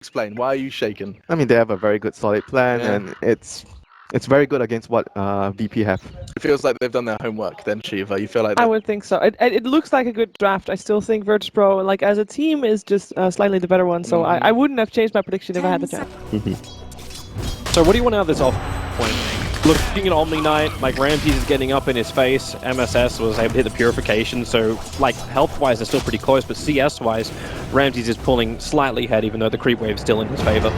Explain, why are you shaking? I mean, they have a very good solid plan, Yeah. and it's very good against what VP have. It feels like they've done their homework then, Shiva. You feel like I that? would think so. It looks like a good draft. I still think Virtus.pro, like as a team, is just slightly the better one. So I wouldn't have changed my prediction if I had the chance. So what do you want out of this off point? Looking at Omni Knight, like Ramses is getting up in his face. MSS was able to hit the Purification, so like health-wise they're still pretty close, but CS-wise, Ramses is pulling slightly ahead, even though the creep wave's still in his favor.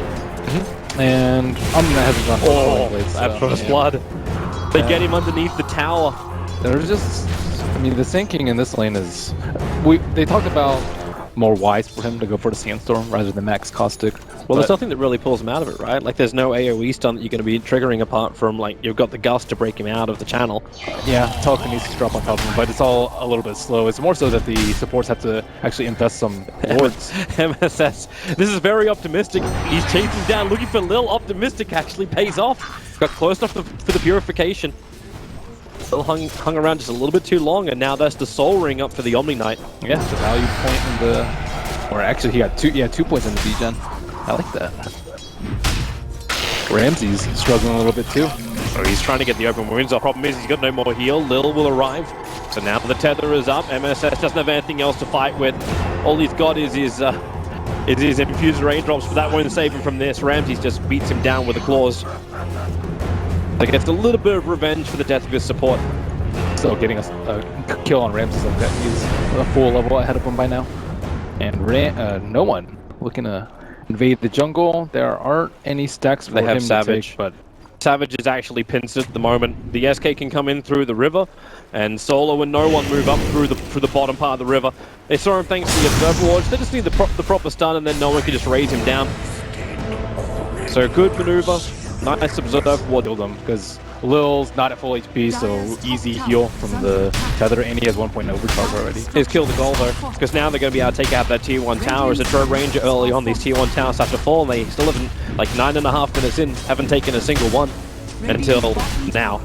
And Omni Knight hasn't gone for Oh, that first blood. They get him underneath the tower. There's just, I mean, the sinking in this lane is, they talked about more wise for him to go for the Sandstorm rather than Max Caustic. Well, there's nothing that really pulls him out of it, right? Like, there's no AoE stun that you're going to be triggering apart from, like, you've got the Gust to break him out of the channel. Yeah, Tulka needs to drop on top of him, but it's all a little bit slow. It's more so that the supports have to actually invest some wards. MSS, this is very optimistic. He's chasing down, looking for Lil. Optimistic actually pays off. Got close enough for the Purification. Lil hung around just a little bit too long, and now that's the Soul Ring up for the Omni Knight. Yeah, the value point in the... Or actually, he got 2 points in the degen. I like that. Ramses struggling a little bit too. So he's trying to get the open wounds. The problem is he's got no more heal. Lil will arrive. So now the tether is up. MSS doesn't have anything else to fight with. All he's got is his infused raindrops, but that won't save him from this. Ramses just beats him down with the claws. So gets a little bit of revenge for the death of his support. Still getting a kill on Ramses like that. He's a full level ahead of him by now. And no one looking to invade the jungle. There aren't any stacks for They have him Savage, to take, but Savage is actually pinched at the moment. The SK can come in through the river, and Solo and no one move up through the bottom part of the river. They saw him thanks to the Observer Wards. They just need the proper stun, and then no one can just raise him down. So good maneuver. Nice Observer Ward. killed him because Lil's not at full HP, so easy heal from the tether, and he has 1 point overcharge already. He's killed the goal though, because now they're going to be able to take out that tier 1 tower. As a Drow Ranger early on, these tier 1 towers start to fall, and they still haven't, like 9.5 minutes in, haven't taken a single one until now.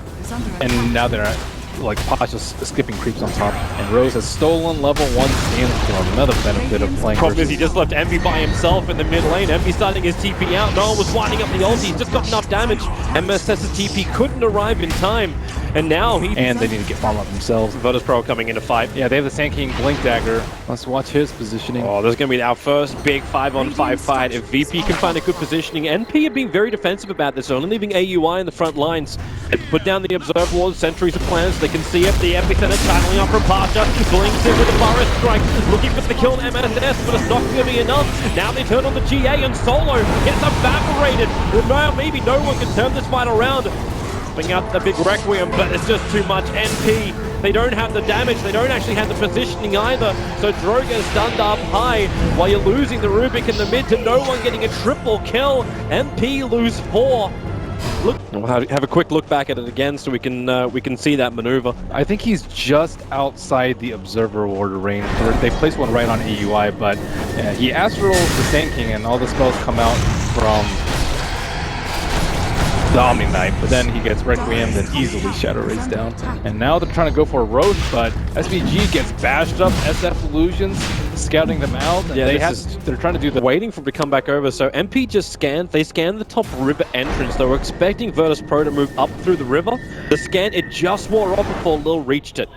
And now they're like Posh is skipping creeps on top, and Rose has stolen level 1 Sandstorm. Another benefit of playing. Problem is he just left Envy by himself in the mid lane. Envy starting his TP out. No one was winding up the ulti. He's just got enough damage. MSS's TP couldn't arrive in time. And now And they need to get farm up themselves. Virtus.pro coming in to fight. Yeah, they have the Sand King Blink Dagger. Let's watch his positioning. Oh, there's going to be our first big 5-on-5 fight. If VP can find a good positioning, NP are being very defensive about this, only leaving AUI in the front lines. They put down the Observe Wards, sentries are plans. They can see it. The epicenter channeling up from Pasha. Blinks in with the Forest Strike, looking for the kill on MSS, but it's not going to be enough. Now they turn on the GA, and Solo gets evaporated. Well, maybe no one can turn this fight around. Bring out the big Requiem, but it's just too much. NP, they don't have the damage, they don't actually have the positioning either. So Droga stunned up high while you're losing the Rubik in the mid to no one getting a triple kill. NP lose 4. Look, we'll have a quick look back at it again so we can see that maneuver. I think he's just outside the Observer Ward range. They placed one right on AUI, but he astrals the Sand King, and all the spells come out from the Omni Knight, but then he gets Requiem, then easily Shadow Rays down. And now they're trying to go for a Roach, but SVG gets bashed up. SF Illusions scouting them out. And Yeah, they're trying to do the waiting for him to come back over. So MP just scanned. They scanned the top river entrance. They were expecting Virtus.pro to move up through the river. The scan, it just wore off before Lil reached it.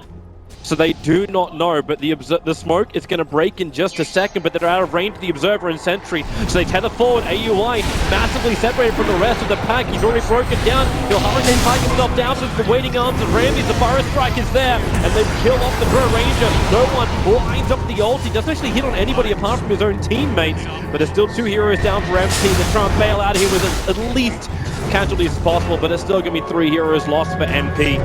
So they do not know, but the smoke is going to break in just a second, but they're out of range of the Observer and Sentry. So they tether forward. AUI massively separated from the rest of the pack. He's already broken down. He'll hurricane pike himself down to the waiting arms of Ramsey. The Forest Strike is there, and they kill off the Drow Ranger. No one lines up the ult. He doesn't actually hit on anybody apart from his own teammates, but there's still 2 heroes down for Ram's team. They're trying to bail out here with at least casualties as possible, but there's still going to be 3 heroes lost for MP.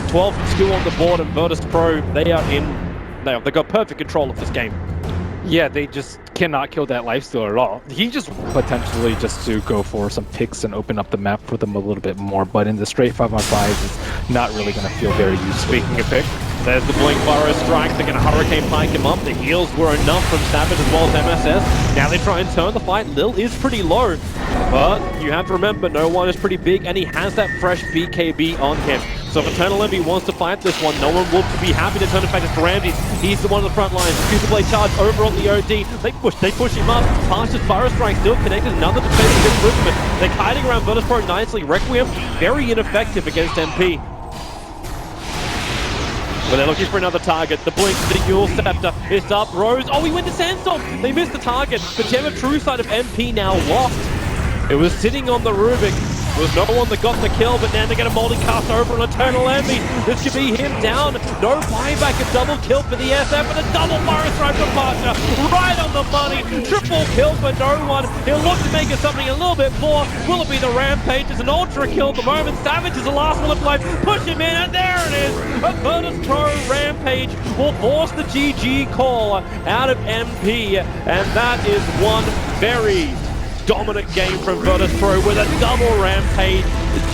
12 still on the board, and Virtus.pro, they've got perfect control of this game. Yeah, they just cannot kill that lifestealer at all. He just potentially just to go for some picks and open up the map for them a little bit more, but in the straight 5-on-5, it's not really going to feel very useful. Speaking of pick, There's the Blink Burrow strike. They're going to Hurricane Pike him up. The heals were enough from Savage as well as MSS. Now they try and turn the fight. Lil is pretty low, but you have to remember, no one is pretty big, and he has that fresh BKB on him. So if Eternal Envy wants to fight this one, no one will be happy to turn it back to Ramsey. He's the one on the front lines. Future Blade charge over on the OD. They push him up. Past Burrow strike still connected. Another defensive improvement. They're kiting around Virtus Pro nicely. Requiem, very ineffective against MP. But they're looking for another target. The Blink, the Yule Scepter, it's up. Rose, oh, he went to Sandstorm. They missed the target. The Gem of True Side of MP now lost. It was sitting on the Rubik. There was no one that got the kill, but now they get a multi-cast over on Eternal Envy. This could be him down. No buyback, a double kill for the SF, and a double Forest Strike from Partner. Right on the money. Triple kill for no one. He'll look to make it something a little bit more. Will it be the Rampage? It's an ultra kill at the moment. Savage is the last one to play. Push him in, and there it is. A Virtus Pro Rampage will force the GG call out of MP, and that is one very dominant game from Virtus Pro with a double Rampage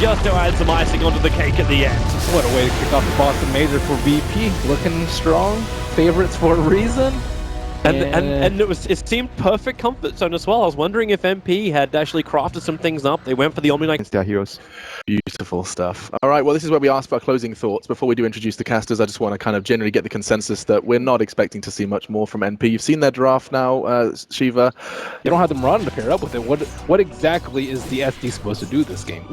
just to add some icing onto the cake at the end. What a way to kick off the Boston Major for VP. Looking strong. Favorites for a reason. And it seemed perfect comfort zone as well. I was wondering if MP had actually crafted some things up. They went for the Omni-Knight. Against their heroes. Beautiful stuff. All right, well, this is where we ask for our closing thoughts. Before we do introduce the casters, I just want to kind of generally get the consensus that we're not expecting to see much more from NP. You've seen their draft now, Shiva. You don't have them run to pair up with it. What exactly is the SD supposed to do this game?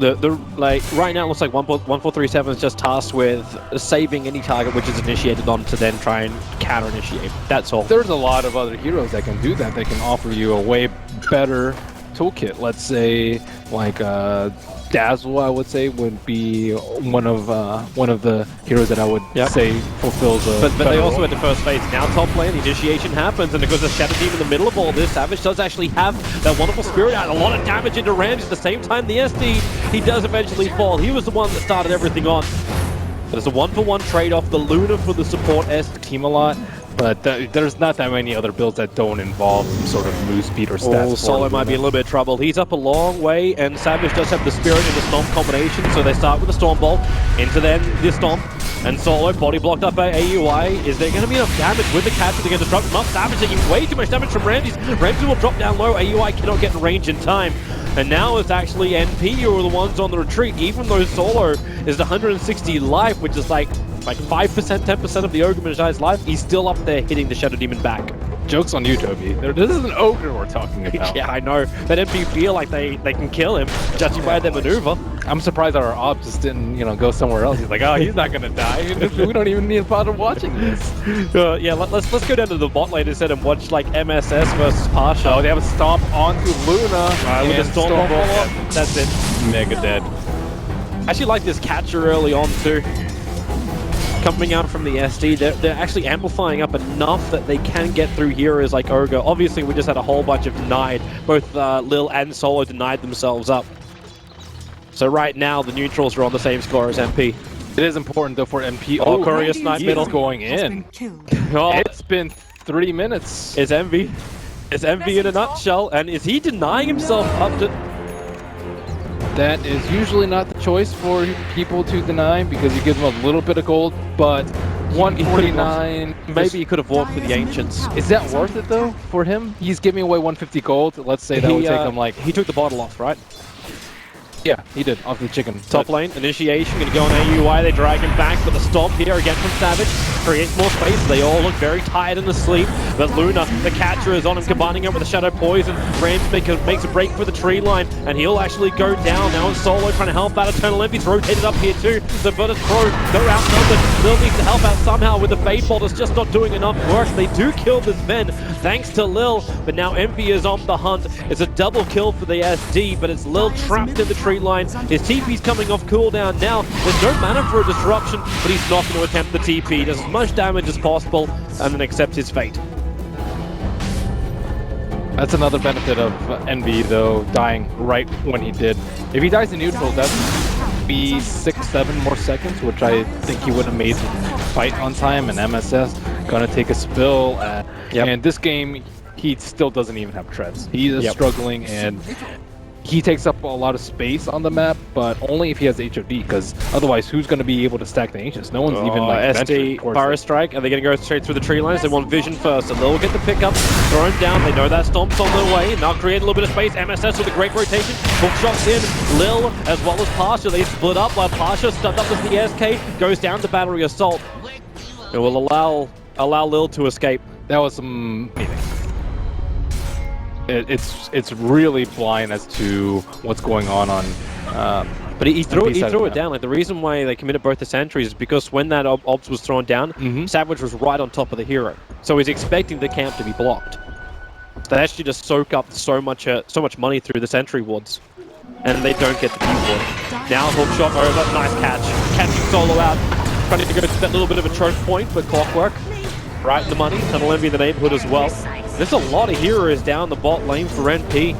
Like right now it looks like 1437 is just tasked with saving any target which is initiated on to then try and counter-initiate. That's all. There's a lot of other heroes that can do that. They can offer you a way better toolkit. Let's say like Dazzle, I would say, would be one of the heroes that I would say fulfills a But they also role. at the first phase. Now top lane, the initiation happens, and because the Shadow Team in the middle of all this, Savage does actually have that wonderful Spirit out. A lot of damage into Ramsey at the same time. The SD, he does eventually fall. He was the one that started everything on. But it's a 1-for-1 trade-off. The Luna for the support SD team a lot. But there's not that many other builds that don't involve some sort of move speed or stats. Oh, Solo might be in a little bit of trouble. He's up a long way, and Savage does have the Spirit and the Stomp combination, so they start with the Storm Bolt, into then the Stomp, and Solo, body blocked up by AUI. Is there going to be enough damage with the catcher to get disrupt him up? Savage taking way too much damage from Ramsey. Ramsey will drop down low, AUI cannot get in range in time. And now it's actually NP who are the ones on the retreat, even though Solo is 160 life, which is like 5%, 10% of the Ogre Magi life. He's still up there hitting the Shadow Demon back. Joke's on you, Toby. This is an Ogre we're talking about. Yeah, I know. But NP feel like they can kill him, judging by their maneuver. I'm surprised our ops just didn't, go somewhere else. He's like, oh, he's not gonna die. We don't even need to bother watching this. Yeah, let's go down to the bot lane instead and watch like MSS versus Pasha. Oh, they have a stomp onto Luna. With a Storm Bolt. That's it. Mega dead. I actually like this catcher early on too. Coming out from the SD, they're actually amplifying up enough that they can get through heroes like Ogre. Obviously, we just had a whole bunch of denied. Both Lil and Solo denied themselves up. So right now, the neutrals are on the same score as MP. It is important though for MP. Oh, Courier Snipe middle. Going in. Oh, It's been 3 minutes. it's Envy. It's Envy in a nutshell. And is he denying himself up to... That is usually not the choice for people to deny because you give them a little bit of gold, but 149... Maybe he could have walked with the Ancients. Is that worth it though for him? He's giving away 150 gold. Let's say that would take him like... He took the bottle off, right? Yeah, he did, off the chicken. Top lane, initiation, gonna go on AUI, they drag him back, but the stomp here again from Savage creates more space. They all look very tired and asleep, but Luna, the catcher, is on him, combining it with the Shadow Poison. Rams makes a break for the tree line, and he'll actually go down. Now in Solo trying to help out. Eternal Envy's rotated up here too. The Virtus Pro, they're outnumbered. Lil needs to help out somehow with the Fade Bolt. It's just not doing enough work. They do kill this Ven, thanks to Lil, but now Envy is on the hunt. It's a double kill for the SD, but it's Lil trapped in the tree line. His TP's coming off cooldown now. There's no mana for a disruption, but he's not going to attempt the TP. Does as much damage as possible and then accepts his fate. That's another benefit of Envy though, dying right when he did. If he dies in neutral, that's be 6-7 more seconds, which I think he would have made the fight on time, and MSS gonna take a spill. And this game, he still doesn't even have treads. He is struggling, and he takes up a lot of space on the map, but only if he has HOD, because otherwise, who's going to be able to stack the Ancients? No one's even like venturing SD towards Fire it. Strike. Are they going to go straight through the tree lines? They want Vision first, so they'll get the pickup, thrown down. They know that Stomp's on their way, and they'll create a little bit of space. MSS with a great rotation. Hook shots in. Lil as well as Pasha. They split up while Pasha stunned up as the SK goes down to Battery Assault. It will allow Lil to escape. That was some. It's really blind as to what's going on. But he threw MP it down. Like the reason why they committed both the sentries is because when that obs was thrown down, Savage was right on top of the hero, so he's expecting the camp to be blocked. They actually just soak up so much money through the sentry wards, and they don't get the P ward. Now hook shot over, nice catch, catching Solo out, trying to go to that little bit of a choke point, but Clockwork right in the money. Tunnel Envy in the neighborhood as well. There's a lot of heroes down the bot lane for NP.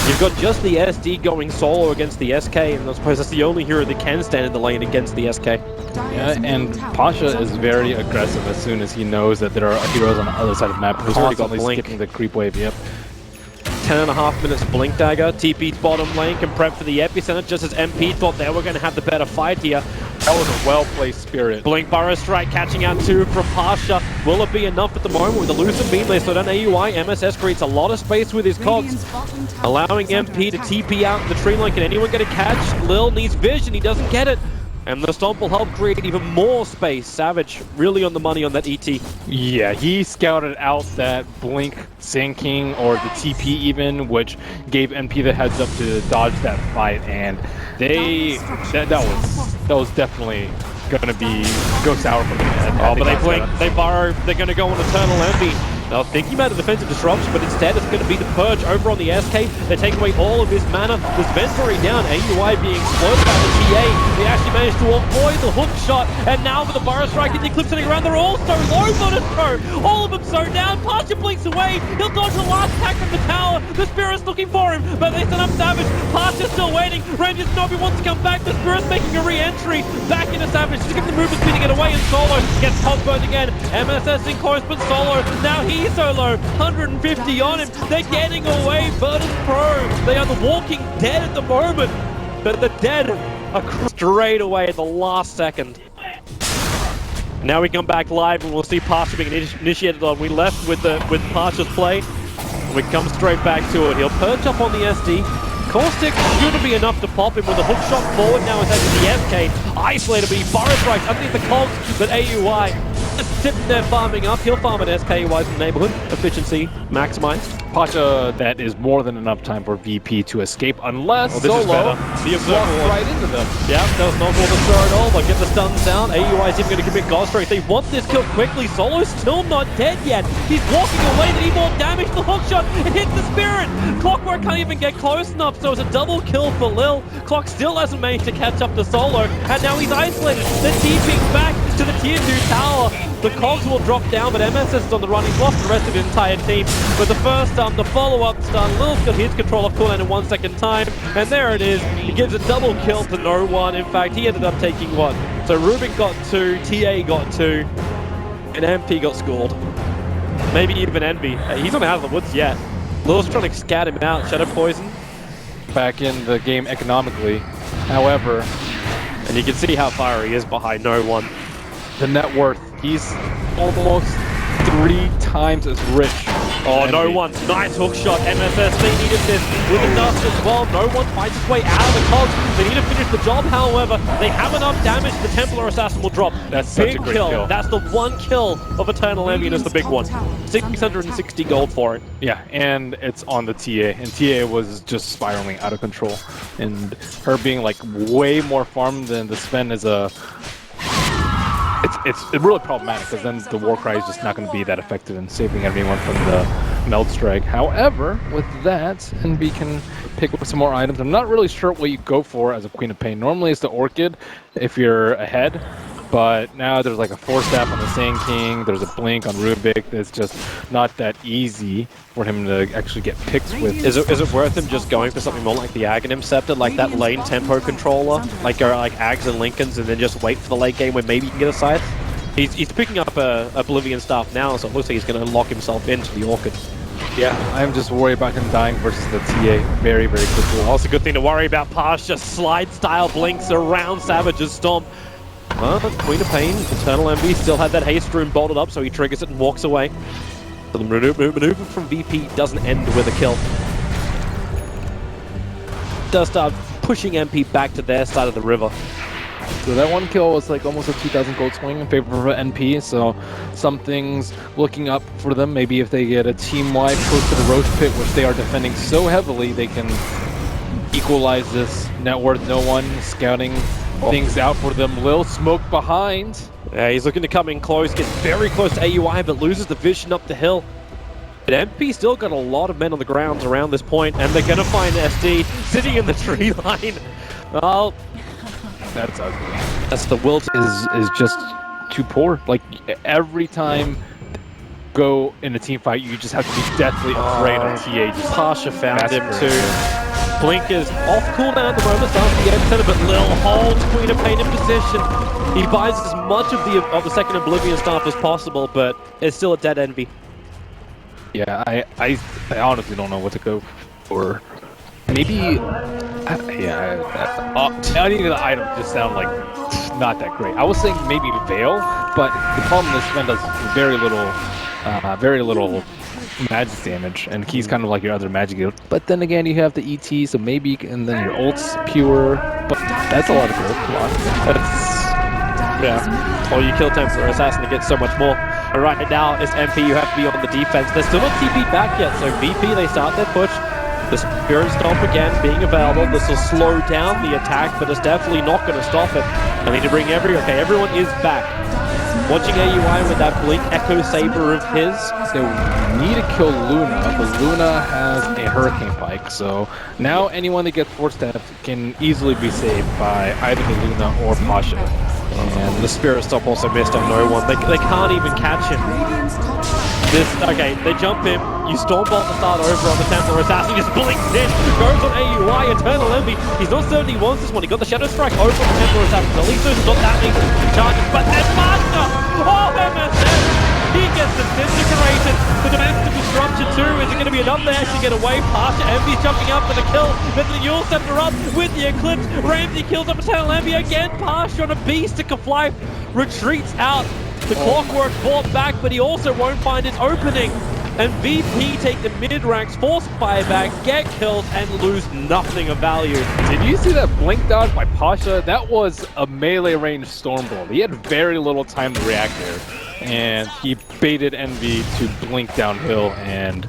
You've got just the SD going solo against the SK, and I suppose that's the only hero that can stand in the lane against the SK. Yeah, and Pasha is very aggressive as soon as he knows that there are heroes on the other side of the map. He's already got Constantly Blink. skipping the creep wave, yep. 10.5 minutes Blink Dagger. TP's bottom lane can prep for the epicenter just as MP thought they were going to have the better fight here. That was a well-placed Spirit. Blink Burrow Strike catching out two from Pasha. Will it be enough at the moment with the Lucid Beam? They slow down AUI. MSS creates a lot of space with his cogs, allowing MP to TP out the tree line. Can anyone get a catch? Lil needs vision. He doesn't get it. And the Stomp will help create even more space. Savage really on the money on that ET. Yeah, he scouted out that Blink sinking or the TP even, which gave NP the heads up to dodge that fight, and that was definitely gonna go sour for them. Oh, but they blink, they burrow, they're gonna go on Eternal Envy. They're thinking about a defensive disruption, but instead it's going to be the Purge over on the SK. They take away all of his mana. There's Venturi down, AUI being exploded by the TA. They actually managed to avoid the hook shot, and now with the Burrow Strike and the Eclipse sitting around, they're all so low on his pro. All of them so down. Pasha blinks away. He'll dodge the last attack from the tower. The Spirit's looking for him, but they send up Savage. Pasha's still waiting. Rangers Nobby wants to come back. The Spirit's making a re-entry back into Savage. Just give the movement speed to get away, and Solo gets hot burned again. MSS in close, but Solo now he's solo, 150 on him. They're getting away. Virtus Pro, they are the walking dead at the moment, but the dead are straight away at the last second. Now we come back live and we'll see Pasha being initiated on. We left with Pasha's play. We come straight back to it. He'll perch up on the SD. Caustic shouldn't be enough to pop him with a hook shot forward. Now it's actually the SK. Isolated, but he Burrow Strikes underneath the cogs, but AUI just sitting there farming up. He'll farm an SK wise in the neighborhood. Efficiency maximized. Pasha, that is more than enough time for VP to escape, unless this is Solo the walks right into them. Yeah, that was not going to throw at all. They'll get the stuns down. AUI is even going to commit God Strike. They want this kill quickly. Solo's still not dead yet. He's walking away. They need more damage. The hook shot, it hits the Spirit. Clockwork can't even get close enough, so it's a double kill for Lil. Clock still hasn't managed to catch up to Solo, and now he's isolated. They're TPing back to the tier 2 tower. The cogs will drop down, but MSS is on the run. He's lost the rest of his entire team. But the first the follow-up stun, Lil's got his control of cooldown in 1 second time, and there it is. He gives a double kill to no one. In fact, he ended up taking one. So Rubik got 2, TA got 2, and MP got scored. Maybe even Envy. He's not out of the woods yet. Lil's trying to scat him out. Shadow Poison. Back in the game economically. However, and you can see how far he is behind no one. The net worth, he's almost 3 times as rich. Oh, no one. Nice hook shot. MSS, they needed this with the dust as well. No one finds his way out of the cogs. They need to finish the job, however. They have enough damage. The Templar Assassin will drop. That's such big a great kill. That's the one kill of Eternal Envy, and it's the big one. 660 gold for it. Yeah, and it's on the TA, and TA was just spiraling out of control. And her being like way more farmed than the spend is a... It's really problematic, because then the Warcry is just not going to be that effective in saving everyone from the Meld Strike. However, with that, NB can pick up some more items. I'm not really sure what you go for as a Queen of Pain. Normally it's the Orchid if you're ahead, but now there's like a 4-step on the Sand King, there's a Blink on Rubik. It's just not that easy for him to actually get picks with. Is it worth him just going for something more like the Aghanim Scepter, like that lane tempo controller? Like go like Ags and Lincolns and then just wait for the late game where maybe you can get a scythe? He's picking up a Oblivion Staff now, so it looks like he's going to lock himself into the Orchid. Yeah, I'm just worried about him dying versus the TA very, very quickly. Also, good thing to worry about. Pasha slide style blinks around Savage's Stomp. Queen of Pain, Eternal Envy still had that haste rune bolted up, so he triggers it and walks away. So the maneuver from VP doesn't end with a kill. Does start pushing MP back to their side of the river. So that one kill was like almost a 2,000 gold swing in favor of NP, so something's looking up for them. Maybe if they get a team-wide close to the Roach Pit, which they are defending so heavily, they can equalize this. Net worth no one, scouting things out for them. Lil smoke behind. Yeah, he's looking to come in close, gets very close to AUI, but loses the vision up the hill. But MP still got a lot of men on the grounds around this point, and they're going to find SD sitting in the tree line. Well, That's ugly. that's the will Is just too poor. Like every time go in a team fight, you just have to be deathly afraid of TA. Just Pasha found him massacring. too. Blink is off cooldown at the moment, starting the epicenter, but Lil holds Queen of Pain in position. He buys as much of the second Oblivion staff as possible, but it's still a dead Envy. Yeah, I honestly don't know what to go for. Maybe, any of the items just sound like not that great. I was saying maybe Veil, but the problem is Sven does very little magic damage, and he's kind of like your other magic guild. But then again, you have the ET, so maybe, and then your ult's pure, but that's a lot of gold. Yeah. Or you kill Templar Assassin to get so much more. But right now, it's MP, you have to be on the defense. They're still not TP back yet, so VP, they start their push. The Spirit Stomp again being available. This will slow down the attack, but it's definitely not going to stop it. I need to bring everyone is back. Watching AUI with that Blink Echo Saber of his. They need to kill Luna, but Luna has a Hurricane Pike, so now anyone that gets force staff can easily be saved by either the Luna or Pasha. And the Spirit Stomp also missed on no one. They can't even catch him. Okay, they jump in, you Stormbolt the start over on the Templar Assassin, just blinks in, goes on AUI, Eternal Envy. He's not certain he wants this one. He got the Shadow Strike over on the Templar Assassin. At least there's not that many charges, but then Master! Oh, MSF! He gets disintegrated. The Domestic Disruption too. Is it going to be enough there to get away? Pasha Envy jumping up for the kill. Then the Yule Scepter up with the Eclipse. Ramsey kills up Eternal Envy again. Pasha on a beast that can fly, retreats out. The Clockwork fought back, but he also won't find his opening. And VP take the mid-ranks, force buyback, get kills, and lose nothing of value. Did you see that blink dodge by Pasha? That was a melee range Stormbolt. He had very little time to react there. And he baited Envy to blink downhill, and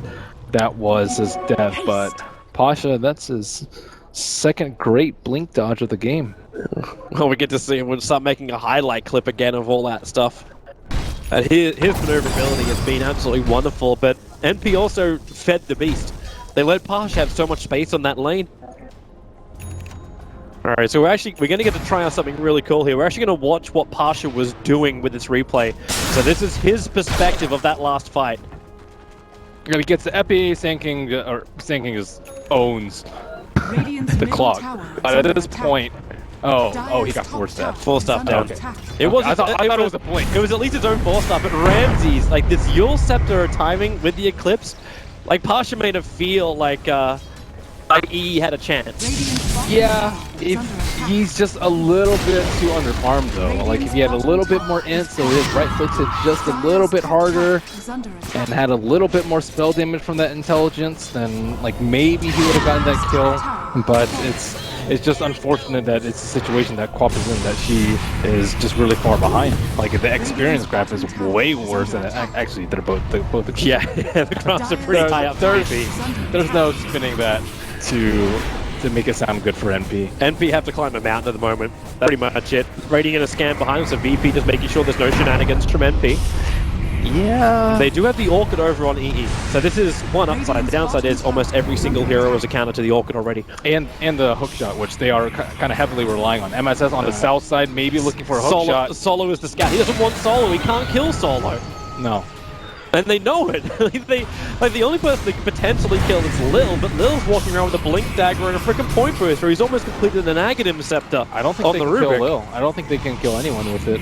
that was his death. But Pasha, that's his second great blink dodge of the game. Well, we get to see him. We'll start making a highlight clip again of all that stuff. And his maneuverability has been absolutely wonderful, but NP also fed the beast. They let Pasha have so much space on that lane. Alright, so we're going to get to try out something really cool here. We're actually going to watch what Pasha was doing with this replay. So this is his perspective of that last fight. He gets the Epi, Sanking just owns the clock. But at this point, oh, he got force staff. Force staff down. Okay. It was. I thought it was a blink. It was at least his own force staff, but Ramsey's like this Yule Scepter timing with the Eclipse, like Pasha made him feel like EE had a chance. Yeah, he's just a little bit too underarmed though. Like if he had a little bit more int, so his right foot's hit just a little bit harder and had a little bit more spell damage from that intelligence, then like maybe he would have gotten that kill. But it's just unfortunate that it's a situation that Quap is in, that she is just really far behind. Like the experience graph is way worse than actually they're both the Yeah, the graphs are pretty high up. There's no spinning that to make it sound good for NP. NP have to climb a mountain at the moment. That's pretty much it. Raiding in a scan behind him, so VP just making sure there's no shenanigans from NP. Yeah. They do have the Orchid over on EE. So this is one upside. The downside is almost every single hero is a counter to the Orchid already. And the hookshot, which they are kind of heavily relying on. MSS on the south side, maybe looking for a hookshot. Solo is the scout. He doesn't want Solo. He can't kill Solo. No. And they know it. The only person they could potentially kill is Lil, but Lil's walking around with a Blink Dagger and a freaking Point Booster. He's almost completed an Aghanim Scepter. I don't think they can kill Lil. I don't think they can kill anyone with it.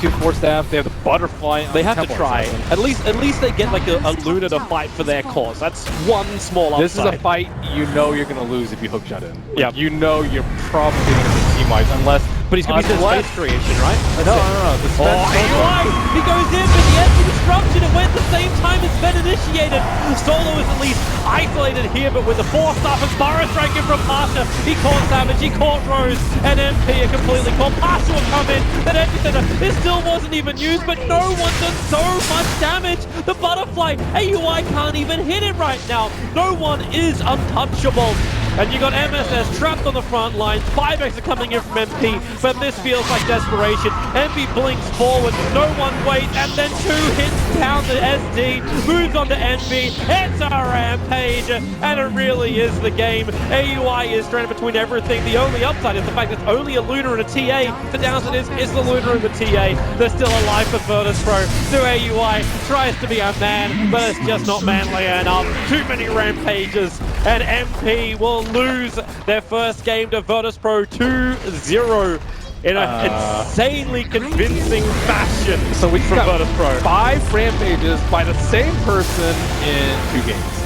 2 4 staff. They have the butterfly. They have to Temple try. Assassin. At least they get like a Luna to fight for their cause. That's one small upside. This is a fight you know you're gonna lose if you hook shot in. Like, Yeah. you know you're probably gonna be team wise unless. But he's gonna be unless- space creation, right? No. The Oh, AUI! He goes in, but the empty destruction, it went at the same time as Ben initiated. Solo is at least isolated here, but with the 4-star and Burrow striking from Pasha, he caught Savage, he caught Rose, and MP are completely caught. Pasha will come in, that empty center, it still wasn't even used, but no one does so much damage. The butterfly, AUI can't even hit it right now. No one is untouchable. And you got MSS trapped on the front lines. 5x are coming in from MP, but this feels like desperation. MP blinks forward, no one waits, and then 2 hits down to SD, moves on to NB. It's a rampage, and it really is the game. AUI is stranded between everything. The only upside is the fact it's only a Luna and a TA. The downside is the Luna and the TA. There's still a life for Virtus Pro. So AUI tries to be a man, but it's just not manly enough. Too many rampages, and MP will lose their first game to Virtus Pro 2-0 in an insanely convincing fashion. So we from got Virtus Pro. 5 rampages by the same person in 2 games.